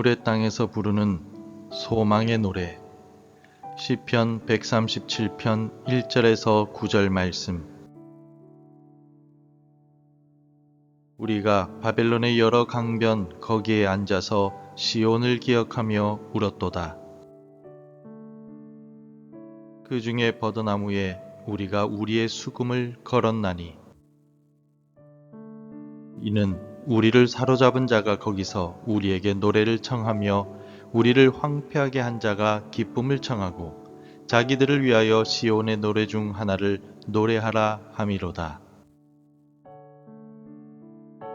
눈물의 땅에서 부르는 소망의 노래. 시편 137편 1절에서 9절 말씀. 우리가 바벨론의 여러 강변 거기에 앉아서 시온을 기억하며 울었도다. 그 중에 버드나무에 우리가 우리의 수금을 걸었나니 이는 우리를 사로잡은 자가 거기서 우리에게 노래를 청하며 우리를 황폐하게 한 자가 기쁨을 청하고 자기들을 위하여 시온의 노래 중 하나를 노래하라 함이로다.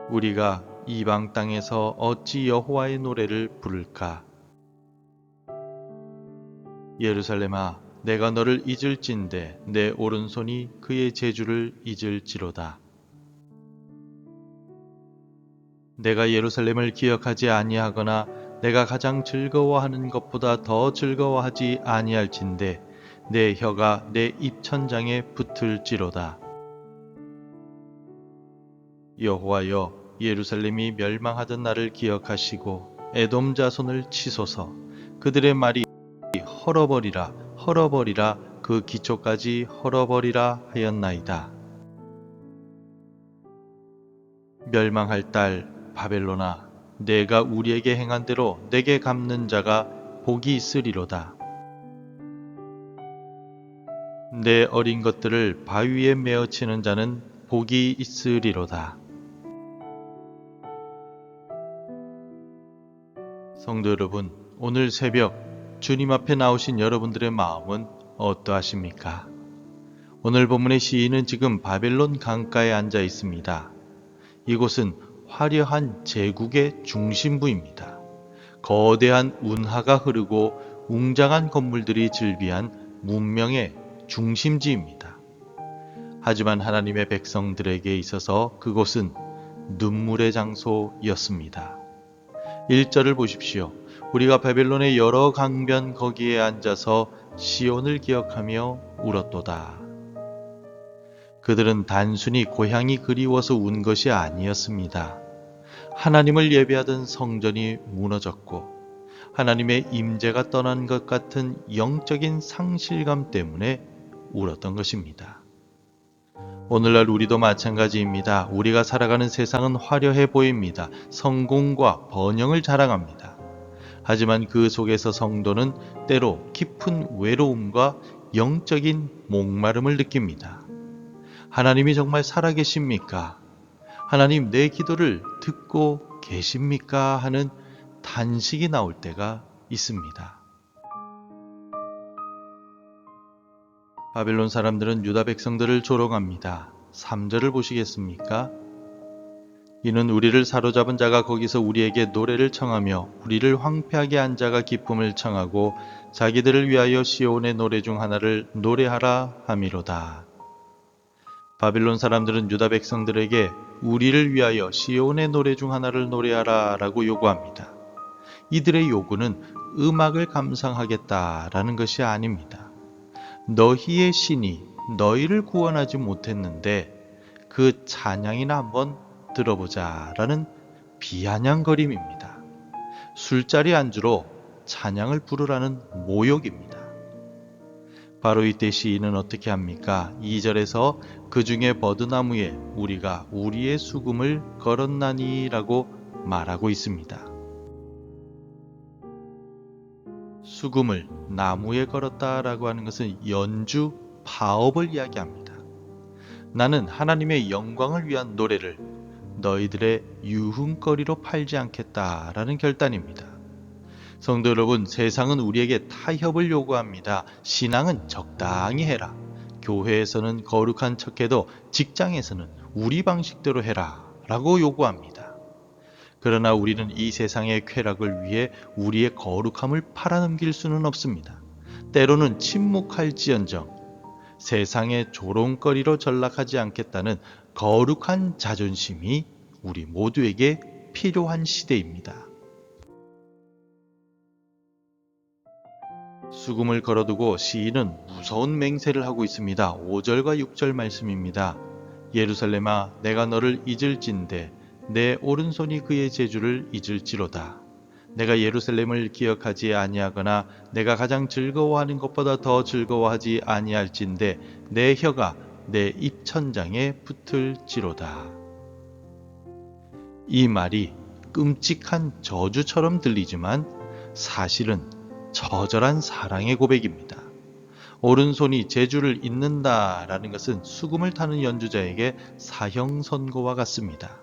우리가 이방 땅에서 어찌 여호와의 노래를 부를까? 예루살렘아, 내가 너를 잊을진대 내 오른손이 그의 재주를 잊을지로다. 내가 예루살렘을 기억하지 아니하거나 내가 가장 즐거워하는 것보다 더 즐거워하지 아니할진대 내 혀가 내 입천장에 붙을지로다. 여호와여, 예루살렘이 멸망하던 날을 기억하시고 에돔 자손을 치소서. 그들의 말이 헐어버리라 헐어버리라 그 기초까지 헐어버리라 하였나이다. 멸망할 딸 바벨론아, 내가 우리에게 행한 대로 내게 갚는 자가 복이 있으리로다. 내 어린 것들을 바위에 메어치는 자는 복이 있으리로다. 성도 여러분, 오늘 새벽 주님 앞에 나오신 여러분들의 마음은 어떠하십니까? 오늘 본문의 시인은 지금 바벨론 강가에 앉아 있습니다. 이곳은 화려한 제국의 중심부입니다. 거대한 운하가 흐르고 웅장한 건물들이 즐비한 문명의 중심지입니다. 하지만 하나님의 백성들에게 있어서 그곳은 눈물의 장소였습니다. 1절을 보십시오. 우리가 바벨론의 여러 강변 거기에 앉아서 시온을 기억하며 울었도다. 그들은 단순히 고향이 그리워서 운 것이 아니었습니다. 하나님을 예배하던 성전이 무너졌고 하나님의 임재가 떠난 것 같은 영적인 상실감 때문에 울었던 것입니다. 오늘날 우리도 마찬가지입니다. 우리가 살아가는 세상은 화려해 보입니다. 성공과 번영을 자랑합니다. 하지만 그 속에서 성도는 때로 깊은 외로움과 영적인 목마름을 느낍니다. 하나님이 정말 살아계십니까? 하나님, 내 기도를 듣고 계십니까? 하는 단식이 나올 때가 있습니다. 바벨론 사람들은 유다 백성들을 조롱합니다. 3절을 보시겠습니까? 이는 우리를 사로잡은 자가 거기서 우리에게 노래를 청하며 우리를 황폐하게 한 자가 기쁨을 청하고 자기들을 위하여 시온의 노래 중 하나를 노래하라 함이로다. 바빌론 사람들은 유다 백성들에게 우리를 위하여 시온의 노래 중 하나를 노래하라 라고 요구합니다. 이들의 요구는 음악을 감상하겠다라는 것이 아닙니다. 너희의 신이 너희를 구원하지 못했는데 그 찬양이나 한번 들어보자 라는 비아냥거림입니다. 술자리 안주로 찬양을 부르라는 모욕입니다. 바로 이때 시인은 어떻게 합니까? 2절에서 그 중에 버드나무에 우리가 우리의 수금을 걸었나니 라고 말하고 있습니다. 수금을 나무에 걸었다라고 하는 것은 연주, 파업을 이야기합니다. 나는 하나님의 영광을 위한 노래를 너희들의 유흥거리로 팔지 않겠다라는 결단입니다. 성도 여러분, 세상은 우리에게 타협을 요구합니다. 신앙은 적당히 해라. 교회에서는 거룩한 척해도 직장에서는 우리 방식대로 해라 라고 요구합니다. 그러나 우리는 이 세상의 쾌락을 위해 우리의 거룩함을 팔아넘길 수는 없습니다. 때로는 침묵할지언정 세상의 조롱거리로 전락하지 않겠다는 거룩한 자존심이 우리 모두에게 필요한 시대입니다. 수금을 걸어두고 시인은 무서운 맹세를 하고 있습니다. 5절과 6절 말씀입니다. 예루살렘아, 내가 너를 잊을진대 내 오른손이 그의 재주를 잊을지로다. 내가 예루살렘을 기억하지 아니하거나 내가 가장 즐거워하는 것보다 더 즐거워하지 아니할진대 내 혀가 내 입천장에 붙을지로다. 이 말이 끔찍한 저주처럼 들리지만 사실은 처절한 사랑의 고백입니다. 오른손이 재주를 잇는다라는 것은 수금을 타는 연주자에게 사형 선고와 같습니다.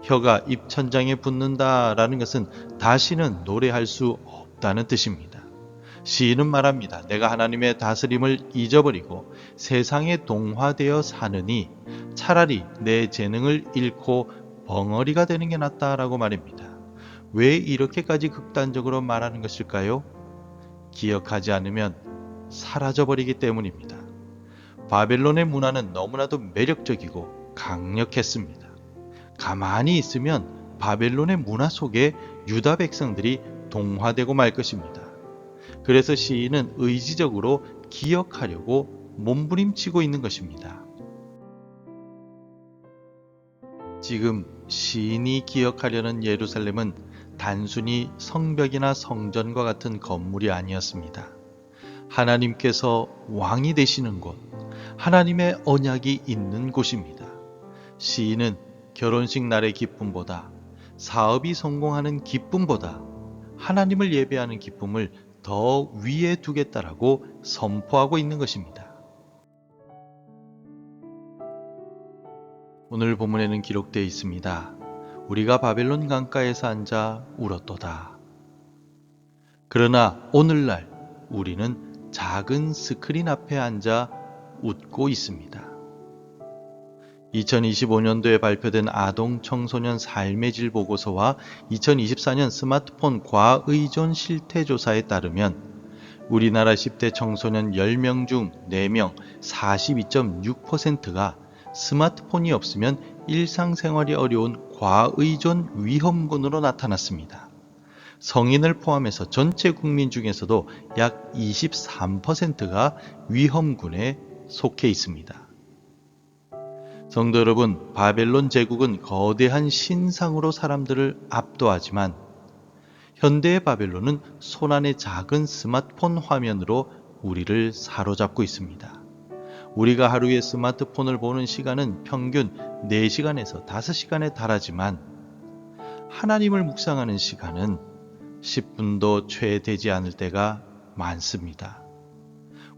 혀가 입천장에 붙는다라는 것은 다시는 노래할 수 없다는 뜻입니다. 시인은 말합니다. 내가 하나님의 다스림을 잊어버리고 세상에 동화되어 사느니 차라리 내 재능을 잃고 벙어리가 되는 게 낫다라고 말입니다. 왜 이렇게까지 극단적으로 말하는 것일까요? 기억하지 않으면 사라져버리기 때문입니다. 바벨론의 문화는 너무나도 매력적이고 강력했습니다. 가만히 있으면 바벨론의 문화 속에 유다 백성들이 동화되고 말 것입니다. 그래서 시인은 의지적으로 기억하려고 몸부림치고 있는 것입니다. 지금 시인이 기억하려는 예루살렘은 단순히 성벽이나 성전과 같은 건물이 아니었습니다. 하나님께서 왕이 되시는 곳, 하나님의 언약이 있는 곳입니다. 시인은 결혼식 날의 기쁨보다, 사업이 성공하는 기쁨보다 하나님을 예배하는 기쁨을 더 위에 두겠다라고 선포하고 있는 것입니다. 오늘 본문에는 기록되어 있습니다. 우리가 바벨론 강가에서 앉아 울었도다. 그러나 오늘날 우리는 작은 스크린 앞에 앉아 웃고 있습니다. 2025년도에 발표된 아동 청소년 삶의 질 보고서와 2024년 스마트폰 과의존 실태조사에 따르면 우리나라 10대 청소년 10명 중 4명 42.6%가 스마트폰이 없으면 일상생활이 어려운 과의존 위험군으로 나타났습니다. 성인을 포함해서 전체 국민 중에서도 약 23%가 위험군에 속해 있습니다. 성도 여러분, 바벨론 제국은 거대한 신상으로 사람들을 압도하지만 현대의 바벨론은 손안의 작은 스마트폰 화면으로 우리를 사로잡고 있습니다. 우리가 하루에 스마트폰을 보는 시간은 평균 4시간에서 5시간에 달하지만 하나님을 묵상하는 시간은 10분도 채 되지 않을 때가 많습니다.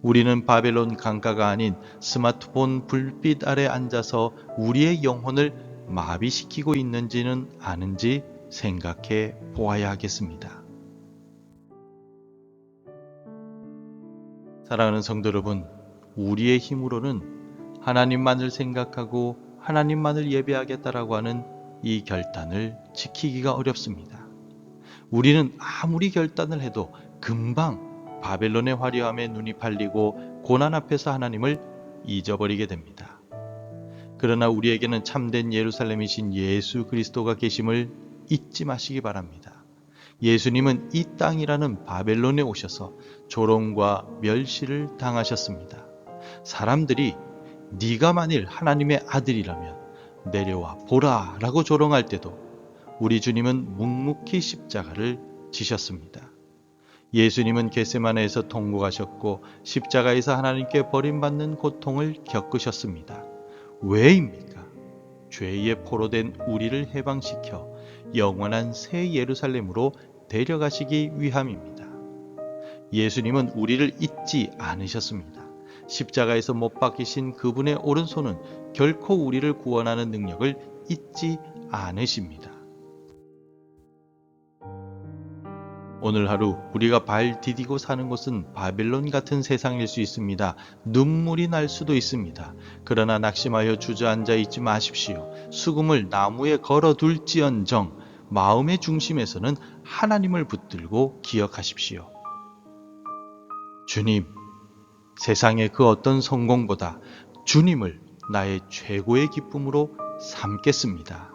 우리는 바벨론 강가가 아닌 스마트폰 불빛 아래 앉아서 우리의 영혼을 마비시키고 있는지는 아는지 생각해 보아야 하겠습니다. 사랑하는 성도 여러분, 우리의 힘으로는 하나님만을 생각하고 하나님만을 예배하겠다라고 하는 이 결단을 지키기가 어렵습니다. 우리는 아무리 결단을 해도 금방 바벨론의 화려함에 눈이 팔리고 고난 앞에서 하나님을 잊어버리게 됩니다. 그러나 우리에게는 참된 예루살렘이신 예수 그리스도가 계심을 잊지 마시기 바랍니다. 예수님은 이 땅이라는 바벨론에 오셔서 조롱과 멸시를 당하셨습니다. 사람들이 네가 만일 하나님의 아들이라면 내려와 보라 라고 조롱할 때도 우리 주님은 묵묵히 십자가를 지셨습니다. 예수님은 겟세마네에서 통곡하셨고 십자가에서 하나님께 버림받는 고통을 겪으셨습니다. 왜입니까? 죄의 포로된 우리를 해방시켜 영원한 새 예루살렘으로 데려가시기 위함입니다. 예수님은 우리를 잊지 않으셨습니다. 십자가에서 못 박히신 그분의 오른손은 결코 우리를 구원하는 능력을 잊지 않으십니다. 오늘 하루 우리가 발 디디고 사는 곳은 바벨론 같은 세상일 수 있습니다. 눈물이 날 수도 있습니다. 그러나 낙심하여 주저앉아 있지 마십시오. 수금을 나무에 걸어둘지언정 마음의 중심에서는 하나님을 붙들고 기억하십시오. 주님, 세상의 그 어떤 성공보다 주님을 나의 최고의 기쁨으로 삼겠습니다.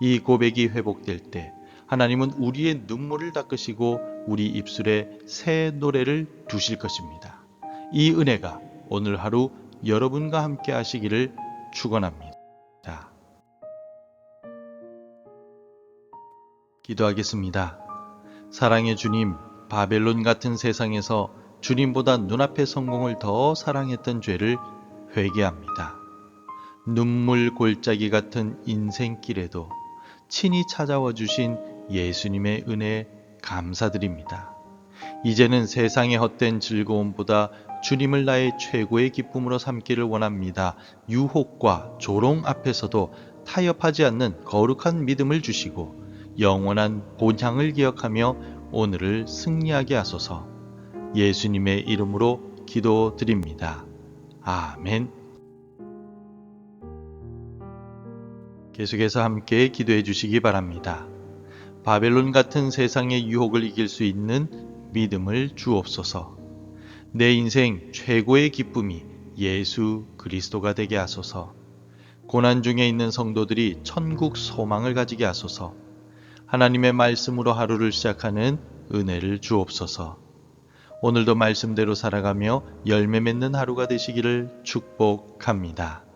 이 고백이 회복될 때 하나님은 우리의 눈물을 닦으시고 우리 입술에 새 노래를 두실 것입니다. 이 은혜가 오늘 하루 여러분과 함께 하시기를 축원합니다. 기도하겠습니다. 사랑의 주님, 바벨론 같은 세상에서 주님보다 눈앞의 성공을 더 사랑했던 죄를 회개합니다. 눈물 골짜기 같은 인생길에도 친히 찾아와 주신 예수님의 은혜에 감사드립니다. 이제는 세상의 헛된 즐거움보다 주님을 나의 최고의 기쁨으로 삼기를 원합니다. 유혹과 조롱 앞에서도 타협하지 않는 거룩한 믿음을 주시고 영원한 본향을 기억하며 오늘을 승리하게 하소서. 예수님의 이름으로 기도드립니다. 아멘. 계속해서 함께 기도해 주시기 바랍니다. 바벨론 같은 세상의 유혹을 이길 수 있는 믿음을 주옵소서. 내 인생 최고의 기쁨이 예수 그리스도가 되게 하소서. 고난 중에 있는 성도들이 천국 소망을 가지게 하소서. 하나님의 말씀으로 하루를 시작하는 은혜를 주옵소서. 오늘도 말씀대로 살아가며 열매 맺는 하루가 되시기를 축복합니다.